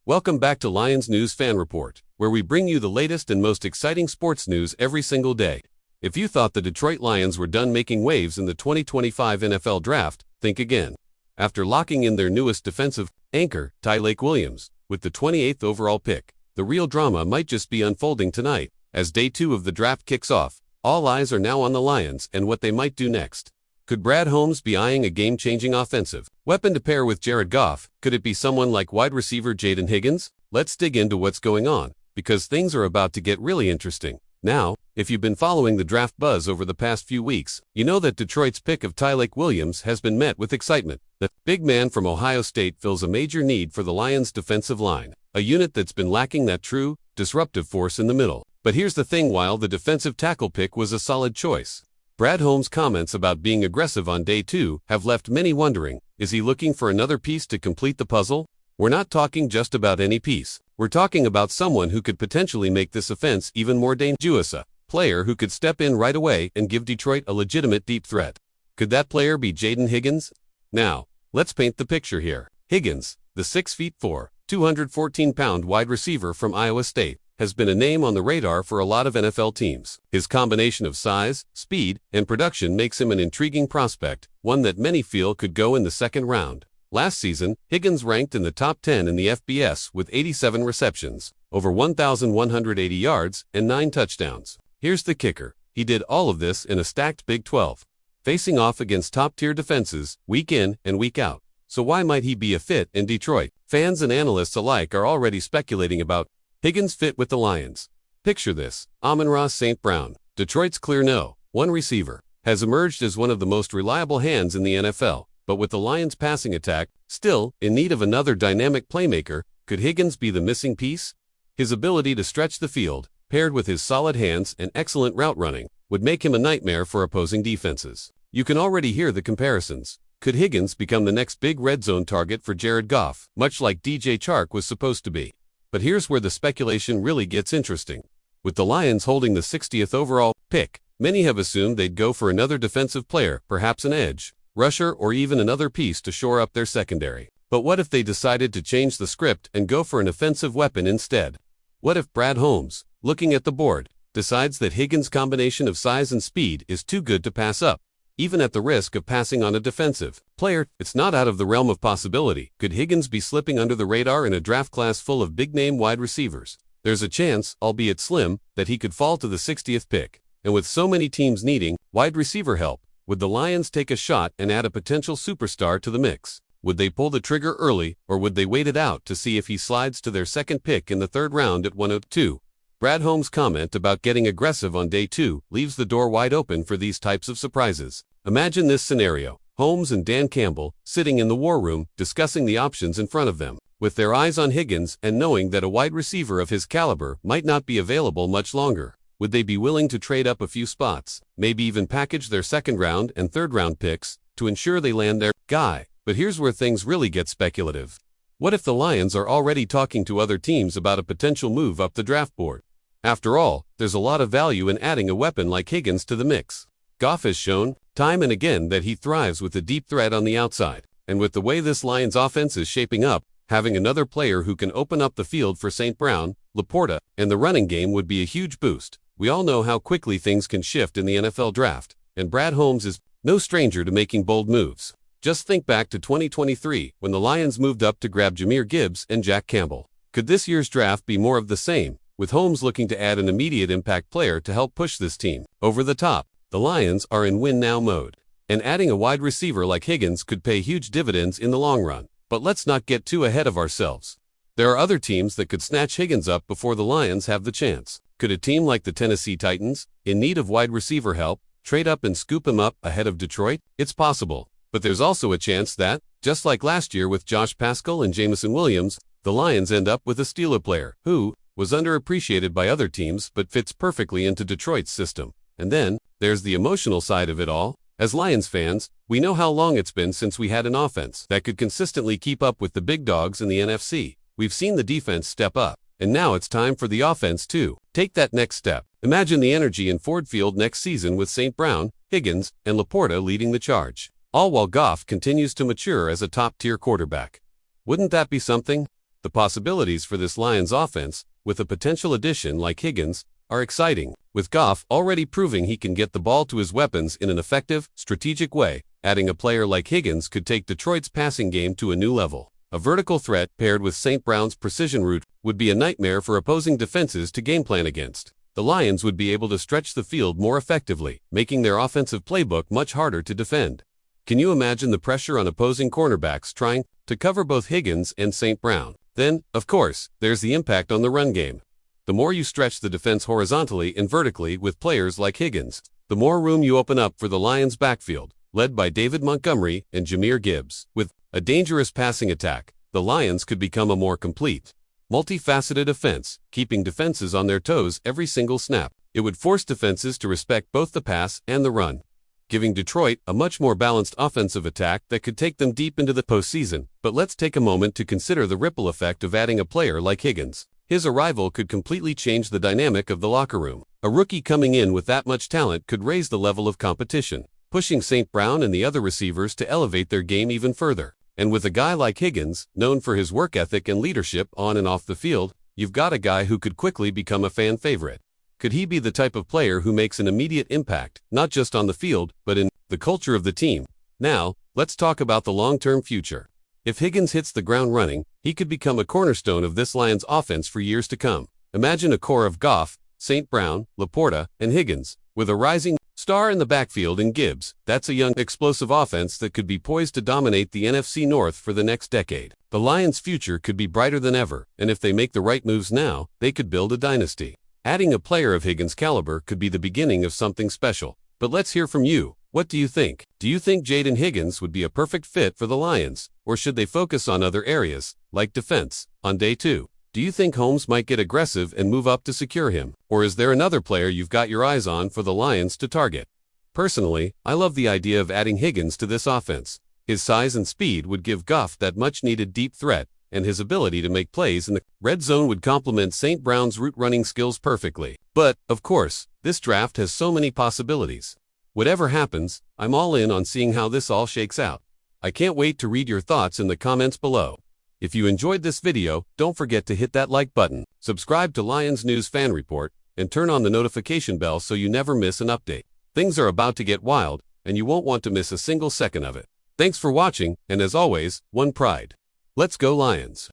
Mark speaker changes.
Speaker 1: Welcome back to Lions News Fan Report, where we bring you the latest and most exciting sports news every single day. If you thought the Detroit Lions were done making waves in the 2025 NFL Draft, think again. After locking in their newest defensive anchor, Tyleik Williams, with the 28th overall pick, the real drama might just be unfolding tonight. As day 2 of the draft kicks off, all eyes are now on the Lions and what they might do next. Could Brad Holmes be eyeing a game-changing offensive weapon to pair with Jared Goff? Could it be someone like wide receiver Jayden Higgins? Let's dig into what's going on, because things are about to get really interesting. Now, if you've been following the draft buzz over the past few weeks, you know that Detroit's pick of Tyleik Williams has been met with excitement. The big man from Ohio State fills a major need for the Lions' defensive line, a unit that's been lacking that true, disruptive force in the middle. But here's the thing: while the defensive tackle pick was a solid choice, Brad Holmes' comments about being aggressive on day 2 have left many wondering, is he looking for another piece to complete the puzzle? We're not talking just about any piece. We're talking about someone who could potentially make this offense even more dangerous, a player who could step in right away and give Detroit a legitimate deep threat. Could that player be Jayden Higgins? Now, let's paint the picture here. Higgins, the 6'4", 214-pound wide receiver from Iowa State, has been a name on the radar for a lot of NFL teams. His combination of size, speed, and production makes him an intriguing prospect, one that many feel could go in the second round. Last season, Higgins ranked in the top 10 in the FBS with 87 receptions, over 1,180 yards, and 9 touchdowns. Here's the kicker: he did all of this in a stacked Big 12, facing off against top-tier defenses week in and week out. So why might he be a fit in Detroit? Fans and analysts alike are already speculating about Higgins' fit with the Lions. Picture this: Amon-Ra St. Brown, Detroit's clear No. 1 receiver, has emerged as one of the most reliable hands in the NFL. But with the Lions' passing attack still in need of another dynamic playmaker, could Higgins be the missing piece? His ability to stretch the field, paired with his solid hands and excellent route running, would make him a nightmare for opposing defenses. You can already hear the comparisons. Could Higgins become the next big red zone target for Jared Goff, much like DJ Chark was supposed to be? But here's where the speculation really gets interesting. With the Lions holding the 60th overall pick, many have assumed they'd go for another defensive player, perhaps an edge rusher, or even another piece to shore up their secondary. But what if they decided to change the script and go for an offensive weapon instead? What if Brad Holmes, looking at the board, decides that Higgins' combination of size and speed is too good to pass up, even at the risk of passing on a defensive player? It's not out of the realm of possibility. Could Higgins be slipping under the radar in a draft class full of big-name wide receivers? There's a chance, albeit slim, that he could fall to the 60th pick. And with so many teams needing wide receiver help, would the Lions take a shot and add a potential superstar to the mix? Would they pull the trigger early, or would they wait it out to see if he slides to their second pick in the 3rd round at 102? Brad Holmes' comment about getting aggressive on day 2 leaves the door wide open for these types of surprises. Imagine this scenario: Holmes and Dan Campbell sitting in the war room discussing the options in front of them, with their eyes on Higgins and knowing that a wide receiver of his caliber might not be available much longer. Would they be willing to trade up a few spots, maybe even package their 2nd round and 3rd round picks, to ensure they land their guy? But here's where things really get speculative. What if the Lions are already talking to other teams about a potential move up the draft board? After all, there's a lot of value in adding a weapon like Higgins to the mix. Goff has shown, time and again, that he thrives with a deep threat on the outside. And with the way this Lions offense is shaping up, having another player who can open up the field for St. Brown, Laporta, and the running game would be a huge boost. We all know how quickly things can shift in the NFL draft, and Brad Holmes is no stranger to making bold moves. Just think back to 2023, when the Lions moved up to grab Jahmyr Gibbs and Jack Campbell. Could this year's draft be more of the same, with Holmes looking to add an immediate impact player to help push this team over the top? The Lions are in win-now mode, and adding a wide receiver like Higgins could pay huge dividends in the long run. But let's not get too ahead of ourselves. There are other teams that could snatch Higgins up before the Lions have the chance. Could a team like the Tennessee Titans, in need of wide receiver help, trade up and scoop him up ahead of Detroit? It's possible. But there's also a chance that, just like last year with Josh Paschal and Jameson Williams, the Lions end up with a Steeler player who was underappreciated by other teams but fits perfectly into Detroit's system. And then, there's the emotional side of it all. As Lions fans, we know how long it's been since we had an offense that could consistently keep up with the big dogs in the NFC. We've seen the defense step up, and now it's time for the offense to take that next step. Imagine the energy in Ford Field next season with St. Brown, Higgins, and Laporta leading the charge, all while Goff continues to mature as a top-tier quarterback. Wouldn't that be something? The possibilities for this Lions offense, with a potential addition like Higgins, are exciting, with Goff already proving he can get the ball to his weapons in an effective, strategic way. Adding a player like Higgins could take Detroit's passing game to a new level. A vertical threat paired with St. Brown's precision route would be a nightmare for opposing defenses to game plan against. The Lions would be able to stretch the field more effectively, making their offensive playbook much harder to defend. Can you imagine the pressure on opposing cornerbacks trying to cover both Higgins and St. Brown? Then, of course, there's the impact on the run game. The more you stretch the defense horizontally and vertically with players like Higgins, the more room you open up for the Lions' backfield, led by David Montgomery and Jahmyr Gibbs. With a dangerous passing attack, the Lions could become a more complete, multifaceted offense, keeping defenses on their toes every single snap. It would force defenses to respect both the pass and the run, giving Detroit a much more balanced offensive attack that could take them deep into the postseason. But let's take a moment to consider the ripple effect of adding a player like Higgins. His arrival could completely change the dynamic of the locker room. A rookie coming in with that much talent could raise the level of competition, pushing St. Brown and the other receivers to elevate their game even further. And with a guy like Higgins, known for his work ethic and leadership on and off the field, you've got a guy who could quickly become a fan favorite. Could he be the type of player who makes an immediate impact, not just on the field, but in the culture of the team? Now, let's talk about the long-term future. If Higgins hits the ground running, he could become a cornerstone of this Lions offense for years to come. Imagine a core of Goff, St. Brown, Laporta, and Higgins, with a rising star in the backfield in Gibbs. That's a young, explosive offense that could be poised to dominate the NFC North for the next decade. The Lions' future could be brighter than ever, and if they make the right moves now, they could build a dynasty. Adding a player of Higgins' caliber could be the beginning of something special. But let's hear from you. What do you think? Do you think Jayden Higgins would be a perfect fit for the Lions, or should they focus on other areas, like defense, on day 2? Do you think Holmes might get aggressive and move up to secure him, or is there another player you've got your eyes on for the Lions to target? Personally, I love the idea of adding Higgins to this offense. His size and speed would give Goff that much-needed deep threat, and his ability to make plays in the red zone would complement St. Brown's route running skills perfectly. But, of course, this draft has so many possibilities. Whatever happens, I'm all in on seeing how this all shakes out. I can't wait to read your thoughts in the comments below. If you enjoyed this video, don't forget to hit that like button, subscribe to Lions News Fan Report, and turn on the notification bell so you never miss an update. Things are about to get wild, and you won't want to miss a single second of it. Thanks for watching, and as always, one pride. Let's go Lions!